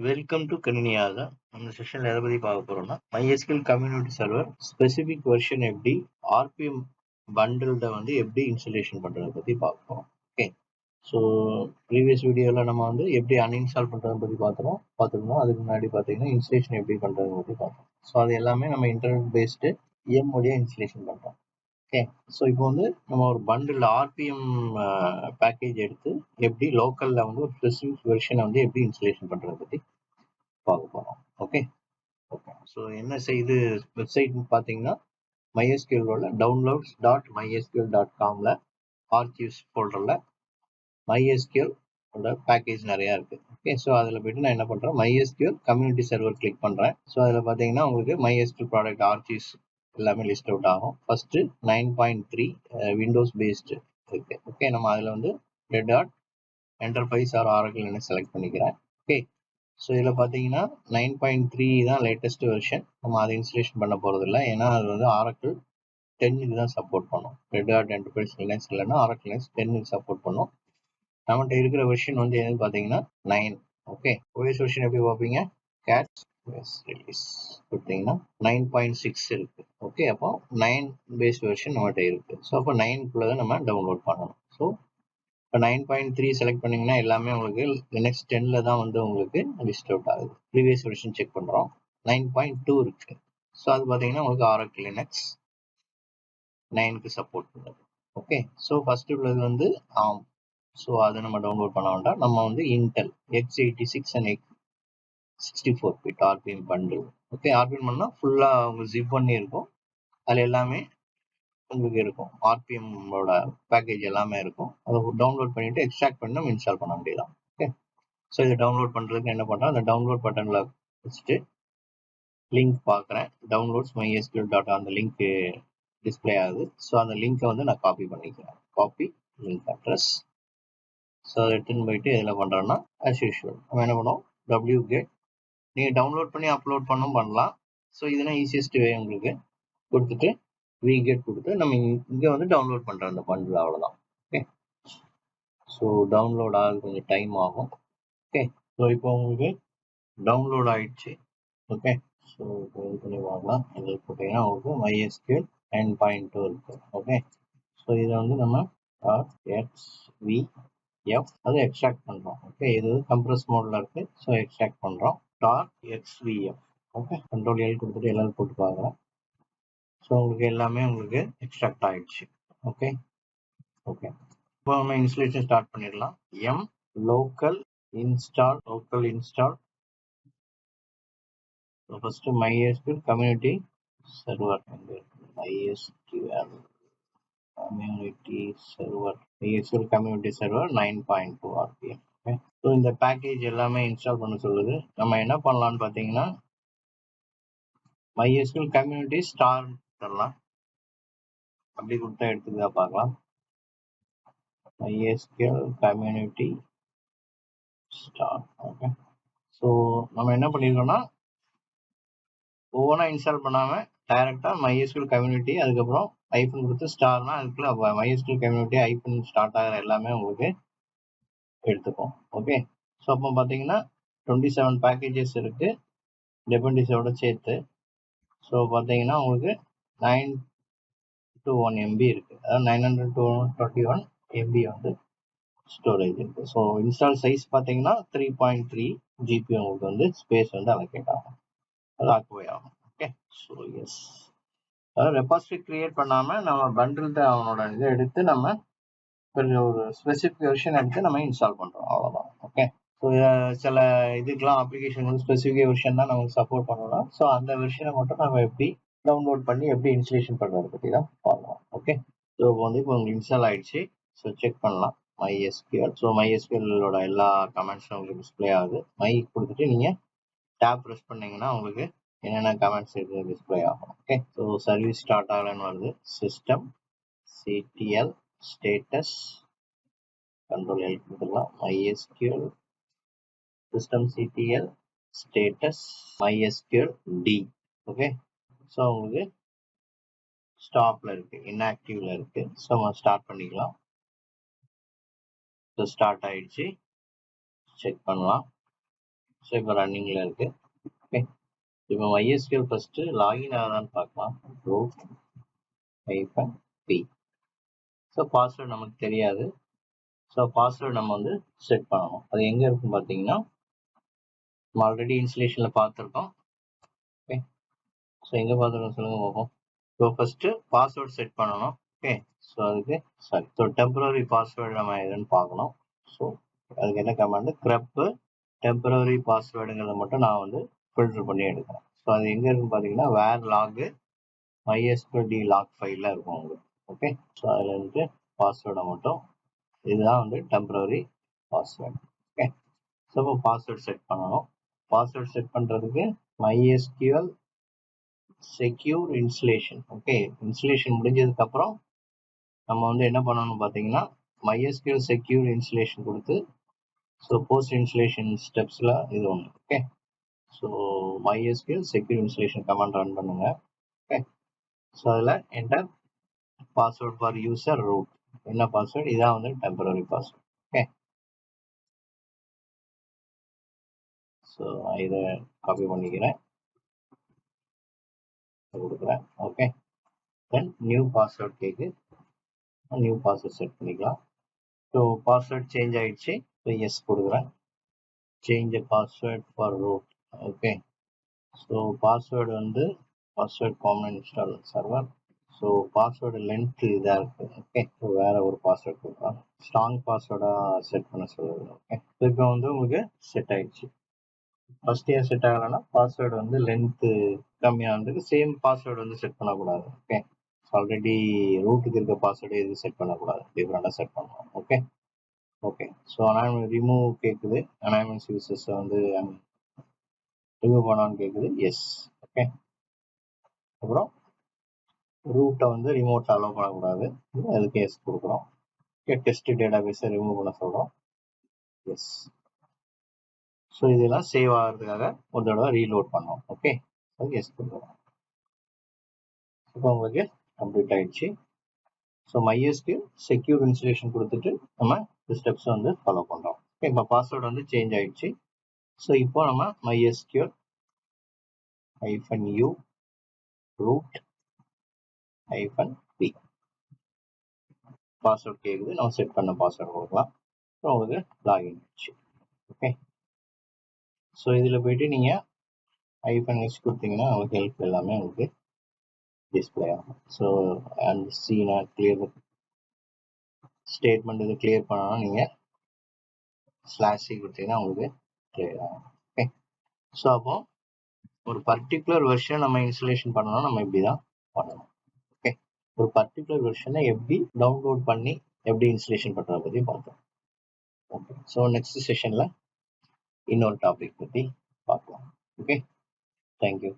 Welcome to கணினியாதா. நம்ம செஷன்ல எதை பத்தி பார்க்க போறோம்னா MySQL community server specific version எப்படி ஆர்பிஎம் பண்டில்ட வந்து எப்படி இன்ஸ்டாலேஷன் பண்றதை பத்தி பார்க்க போறோம். ஓகே, ஸோ ப்ரீவியஸ் வீடியோவில் நம்ம வந்து எப்படி அன்இன்ஸ்டால் பண்றதை பத்தி பார்த்துருந்தோம். அதுக்கு முன்னாடி பார்த்தீங்கன்னா இன்ஸ்டலேஷன் எப்படி பண்றதை பத்தி பார்த்தோம். ஸோ அது எல்லாமே நம்ம இன்டர்நெட் பேஸ்டு EM வழியா இன்ஸ்டலேஷன் பண்றோம். ஓகே, ஸோ இப்போ வந்து நம்ம ஒரு பண்டில் ஆர்பிஎம் பேக்கேஜ் எடுத்து எப்படி லோக்கல்ல வந்து ஒரு ஸ்பெசிபிக் வெர்ஷனை வந்து எப்படி இன்ஸ்டலேஷன் பண்றதை பத்தி பார்க்க போறோம். ஓகே, ஸோ என்ன செய்து வெப்சைட்னு பார்த்தீங்கன்னா MySQL downloads.mysql.comல ஆர்கிவ்ஸ் ஃபோல்டரில் MySQL பேக்கேஜ் நிறையா இருக்கு. ஓகே, ஸோ அதில் போயிட்டு நான் என்ன பண்ணுறேன், MySQL கம்யூனிட்டி சர்வர் கிளிக் பண்ணுறேன். ஸோ அதில் பார்த்தீங்கன்னா உங்களுக்கு MySQL ப்ராடக்ட் ஆர்கிவ்ஸ் எல்லாமே லிஸ்ட் அவுட் ஆகும். ஃபர்ஸ்ட் 9.3 விண்டோஸ் பேஸ்டு இருக்கு. ஓகே, நம்ம அதில் வந்து red dot enterprise or Oracle select பண்ணிக்கிறேன். ஓகே, ஸோ இதில் பார்த்தீங்கன்னா 9.3 தான் லேட்டஸ்ட் வெர்ஷன். நம்ம அதை இன்ஸ்டலேஷன் பண்ண போகிறது இல்லை, ஏன்னா அது வந்து ஆரக்கிள் 10க்கு தான் சப்போர்ட் பண்ணும். ரெட் டாட் என்டர்பிரைஸ் லினக்ஸ் இல்லைன்னா ஆரக்கிள் லினக்ஸ் 10க்கு சப்போர்ட் பண்ணும். நம்மகிட்ட இருக்கிற வெர்ஷன் வந்து என்னன்னு பார்த்தீங்கன்னா 9. ஓகே, ஓஎஸ் வெர்ஷன் எப்படி பார்ப்பீங்க, கேட் ரிலீஸ் கொடுத்தீங்கன்னா 9.6 இருக்கு. ஓகே, அப்போ 9 பேஸ் வெர்ஷன் நம்மகிட்ட இருக்கு. ஸோ அப்போ 9குள்ளே தான் நம்ம டவுன்லோட் பண்ணணும். ஸோ இப்போ 9.3 செலக்ட் பண்ணீங்கன்னா எல்லாமே உங்களுக்கு லினக்ஸ் 10ல தான் வந்து உங்களுக்கு லிஸ்ட் அவுட் ஆகுது. ப்ரீவியஸ் வெர்ஷன் செக் பண்ணுறோம், 9.2 இருக்கு. ஸோ அது பார்த்தீங்கன்னா உங்களுக்கு ஆரக்கிள் லினக்ஸ் 9க்கு சப்போர்ட் பண்ணுது. ஓகே, ஸோ ஃபர்ஸ்ட் உள்ளது வந்து ஆம். ஸோ அதை நம்ம டவுன்லோட் பண்ண வேண்டாம். நம்ம வந்து Intel x86 and x64 bit RPM bundle. Okay, RPM பண்ணால் ஃபுல்லாக உங்களுக்கு ஜிப் பண்ணி இருக்கும். அதில் எல்லாமே உங்களுக்கு இருக்கும், ஆர்பிஎம்மோட பேக்கேஜ் எல்லாமே இருக்கும். அதை டவுன்லோட் பண்ணிட்டு எக்ஸ்ட்ராக்ட் பண்ணி நம்ம இன்ஸ்டால் பண்ண வேண்டியதான். ஓகே, ஸோ இதை டவுன்லோட் பண்ணுறதுக்கு என்ன பண்ணுறோம், அந்த டவுன்லோட் பட்டனில் வச்சுட்டு லிங்க் பார்க்குறேன், டவுன்லோட்ஸ் MySQL அந்த லிங்க் டிஸ்பிளே ஆகுது. ஸோ அந்த லிங்க்கை வந்து நான் காப்பி பண்ணிக்கிறேன். Copy link address. ஸோ அதை எடுத்துன்னு போயிட்டு இதில் பண்ணுறோன்னா ஆஸ் யூஷுவல் நம்ம என்ன பண்ணுவோம், wget நீங்கள் டவுன்லோட் பண்ணி அப்லோட் பண்ணலாம். ஸோ இதுனா ஈஸியஸ்ட் வே உங்களுக்கு கொடுத்துட்டு விகெட் கொடுத்து நம்ம இங்கே வந்து டவுன்லோட் பண்ணுற அந்த பண்டில், அவ்வளோதான். ஓகே, ஸோ டவுன்லோட் ஆகுது, கொஞ்சம் டைம் ஆகும். ஓகே, ஸோ இப்போ உங்களுக்கு டவுன்லோட் ஆயிடுச்சு. ஓகே, ஸோ இப்போ இது பண்ணி வாங்கலாம். இதில் போட்டிங்கன்னா உங்களுக்கு MySQL 9.2 இருக்கு. ஓகே, ஸோ இதை வந்து நம்ம .xvf அது எக்ஸ்ட்ராக்ட் பண்ணுறோம். ஓகே, இது கம்ப்ரஸ் மோடில் இருக்கு. ஸோ எக்ஸ்ட்ராக்ட் பண்ணுறோம் .xvf. ஓகே, கண்ட்ரோல் எல் கொடுத்துட்டு எல்லாரும் போட்டு பார்க்குறேன். ஸோ உங்களுக்கு எல்லாமே உங்களுக்கு எக்ஸ்ட்ராக்ட் ஆயிடுச்சு. ஓகே, இப்போ நம்ம இன்ஸ்டலேஷன் ஸ்டார்ட் பண்ணிடலாம். local install first MySQL community server, MySQL community server 9.2 RPM. So இந்த பேக்கேஜ் எல்லாமே இன்ஸ்டால் பண்ண சொல்லுது. நம்ம என்ன பண்ணலாம்னு பார்த்தீங்கன்னா MySQL கம்யூனிட்டி ஸ்டார் தரலாம். அப்படி கொடுத்தா எடுத்துக்கா பார்க்கலாம். MySQL community star. Okay, so நம்ம என்ன பண்ணியிருக்கோம்னா ஒவ்வொன்றா இன்ஸ்டால் பண்ணாமல் டைரெக்டாக MySQL கம்யூனிட்டி அதுக்கப்புறம் ஐஃபன் கொடுத்து ஸ்டார்னா அதுக்குள்ள MySQL கம்யூனிட்டி ஐஃபன் ஸ்டார்ட் ஆகிற எல்லாமே உங்களுக்கு எடுத்துக்கும். ஓகே, ஸோ அப்போ பார்த்தீங்கன்னா 27 பேக்கேஜஸ் இருக்கு டிபெண்டிஸோட சேர்த்து. ஸோ பார்த்தீங்கன்னா உங்களுக்கு 921 MB இருக்கு, அதாவது 921 MB வந்து ஸ்டோரேஜ் இருக்கு. ஸோ இன்ஸ்டால் சைஸ் பார்த்தீங்கன்னா 3.3 GB உங்களுக்கு வந்து ஸ்பேஸ் வந்து அலோகேட் ஆகும், அது ஆக்குவே ஆகும். ஓகே, ஸோ எஸ், அதாவது ரெபாசிட்டரி கிரியேட் பண்ணாமல் நம்ம பண்டில்ட அவனோட இதை எடுத்து நம்ம ஒரு ஸ்பெசிஃபிக் வெர்ஷன் எடுத்து நம்ம இன்ஸ்டால் பண்ணுறோம், அவ்வளோதான். ஓகே, ஸோ சில இதுக்கெலாம் அப்ளிகேஷன் வந்து ஸ்பெசிஃபிக் வெர்ஷன் தான் நமக்கு சப்போர்ட் பண்ணலாம். ஸோ அந்த வெர்ஷனை மட்டும் நம்ம எப்படி டவுன்லோட் பண்ணி எப்படி இன்ஸ்டலேஷன் பண்ணுறதை பற்றி தான் பார்க்கலாம். ஓகே, ஸோ இப்போ வந்து இப்போ உங்களுக்கு இன்ஸ்டால் ஆயிடுச்சு. ஸோ செக் பண்ணலாம் MySQL. ஸோ MySQLோட எல்லா கமெண்ட்ஸும் உங்களுக்கு டிஸ்பிளே ஆகுது. மை கொடுத்துட்டு நீங்கள் டேப் ப்ரெஸ் பண்ணீங்கன்னா உங்களுக்கு என்னென்ன கமெண்ட்ஸ் இருக்குது டிஸ்பிளே ஆகும். ஓகே, ஸோ சர்வீஸ் ஸ்டார்ட் ஆகலன்னு வருது. System CTL status control L கொடுத்துக்கலாம். MySQL system CTL status MySQL D. Okay, so உங்களுக்கு ஸ்டாப்ல இருக்கு, இன்ஆக்டிவ்ல இருக்கு. ஸோ நம்ம ஸ்டார்ட் பண்ணிக்கலாம். ஸோ ஸ்டார்ட் ஆயிடுச்சு, செக் பண்ணலாம். ஸோ இப்போ ரன்னிங்கில் இருக்கு. ஓகே, இப்போ MySQL ஃபர்ஸ்ட் லாகின் ஆகுதான்னு பார்க்கலாம். root -p. ஸோ பாஸ்வேர்டு நமக்கு தெரியாது. ஸோ பாஸ்வேர்டு நம்ம வந்து செட் பண்ணணும். அது எங்கே இருக்குன்னு பார்த்தீங்கன்னா நம்ம ஆல்ரெடி இன்ஸ்டலேஷனில் பார்த்துருக்கோம். ஓகே, ஸோ எங்கே பார்த்துருக்கோம் சொல்லுங்கள் பார்ப்போம். ஸோ ஃபஸ்ட்டு பாஸ்வேர்டு செட் பண்ணணும். ஓகே, ஸோ அதுக்கு ஸோ டெம்பரரி பாஸ்வேர்டு நம்ம எதுன்னு பார்க்கணும். ஸோ அதுக்கு என்ன கமாண்டு grep டெம்பரரி பாஸ்வேர்டுங்கிறத மட்டும் நான் வந்து ஃபில்டர் பண்ணி எடுக்கிறேன். ஸோ அது எங்கே இருக்குன்னு பார்த்தீங்கன்னா வேர் லாகு MySQLD லாக் ஃபைலில் இருக்கும் உங்களுக்கு. ஓகே, ஸோ அதில் வந்துட்டு பாஸ்வேர்டை மட்டும் இதுதான் வந்து டெம்பரரி பாஸ்வேர்டு. ஓகே, ஸோ இப்போ பாஸ்வேர்டு செட் பண்ணணும். பாஸ்வேர்டு செட் பண்ணுறதுக்கு MySQL secure installation. Okay, installation முடிஞ்சதுக்கப்புறம் நம்ம வந்து என்ன பண்ணணும்னு பார்த்தீங்கன்னா MySQL செக்யூர் இன்ஸ்டலேஷன் கொடுத்து ஸோ போஸ்ட் இன்ஸ்டலேஷன் ஸ்டெப்ஸில் இது ஒன்று. Okay, so MySQL secure installation command run பண்ணுங்க. ஓகே, ஸோ அதில் enter password for user root. என்ன பாஸ்வேர்டு? இதான் வந்து டெம்பரரி பாஸ்வேர்ட். ஓகே, ஸோ இதை காப்பி பண்ணிக்கிறேன், கொடுக்குறேன். ஓகே, தென் நியூ பாஸ்வேர்ட் கேக்கு, நியூ பாஸ்வேர்ட் செட் பண்ணிக்கலாம். ஸோ பாஸ்வேர்ட் சேஞ்ச் ஆயிடுச்சு. ஸோ எஸ் கொடுக்குறேன். Change password for root. Okay, so password வந்து password common install server. So password length இதாக இருக்குது. ஓகே, ஸோ வேறு ஒரு பாஸ்வேர்ட் கொடுக்கலாம். ஸ்ட்ராங் பாஸ்வேர்டாக செட் பண்ண சொல்லுது. ஓகே, இப்போ வந்து உங்களுக்கு செட் ஆயிடுச்சு. ஃபர்ஸ்ட் இயர் செட் ஆகலைன்னா பாஸ்வேர்டு வந்து லென்த்து கம்மியானதுக்கு சேம் பாஸ்வேர்டு வந்து செட் பண்ணக்கூடாது. ஓகே, ஆல்ரெடி ரூட்டுக்கு இருக்க பாஸ்வேர்டு எதுவும் செட் பண்ணக்கூடாது, டிஃப்ரெண்டாக செட் பண்ணணும். ஓகே, ஓகே, ஸோ ரிமூவ் கேட்குது. அனானிமஸ் யூசர்ஸை வந்து ரிமூவ் பண்ணான்னு கேட்குது. எஸ். ஓகே, அப்புறம் ரூட்டை வந்து ரிமோட் அலோவ் பண்ணக்கூடாது, அதுக்கு எஸ் கொடுக்குறோம். ஓகே, டெஸ்ட் டேட்டாபேஸை ரிமூவ் பண்ண சொல்கிறோம். எஸ். ஸோ இதெல்லாம் சேவ் ஆகிறதுக்காக ஒரு தடவை ரீலோட் பண்ணோம். ஓகே, அதுக்கு எஸ் கொடுக்குறோம். இப்போ உங்களுக்கு கம்ப்ளீட் ஆயிடுச்சு. ஸோ MySQL செக்யூர் இன்ஸ்டலேஷன் கொடுத்துட்டு நம்ம இந்த ஸ்டெப்ஸை வந்து ஃபாலோ பண்ணுறோம். ஓகே, இப்போ பாஸ்வேர்டு வந்து சேஞ்ச் ஆயிடுச்சு. ஸோ இப்போ நம்ம MySQL -u root -p password கேட்குது. நம்ம செட் பண்ண பாஸ்வேர்டு கொடுக்கலாம். அப்புறம் உங்களுக்கு லாகின் ஆயிடுச்சு. ஓகே, ஸோ இதில் போயிட்டு நீங்கள் -h கொடுத்தீங்கன்னா உங்களுக்கு ஹெல்ப் எல்லாமே உங்களுக்கு டிஸ்பிளே ஆகும். ஸோ அந்த சீனை கிளியர் ஸ்டேட்மெண்ட் இது கிளியர் பண்ணணும், நீங்கள் /c கொடுத்தீங்கன்னா உங்களுக்கு கிளியர் ஆகும். ஓகே, ஸோ அப்போ ஒரு பர்டிகுலர் வெர்ஷன் நம்ம இன்ஸ்டலேஷன் பண்ணணும், நம்ம இப்படி தான் பண்ணணும். ஓகே, ஒரு பர்டிகுலர் வெர்ஷனை எப்படி டவுன்லோட் பண்ணி எப்படி இன்ஸ்டலேஷன் பண்ணுறத பற்றி பார்த்தோம். ஓகே, ஸோ நெக்ஸ்ட் செஷனில் இன்னொரு டாபிக் பற்றி பார்க்கலாம். Okay, thank you.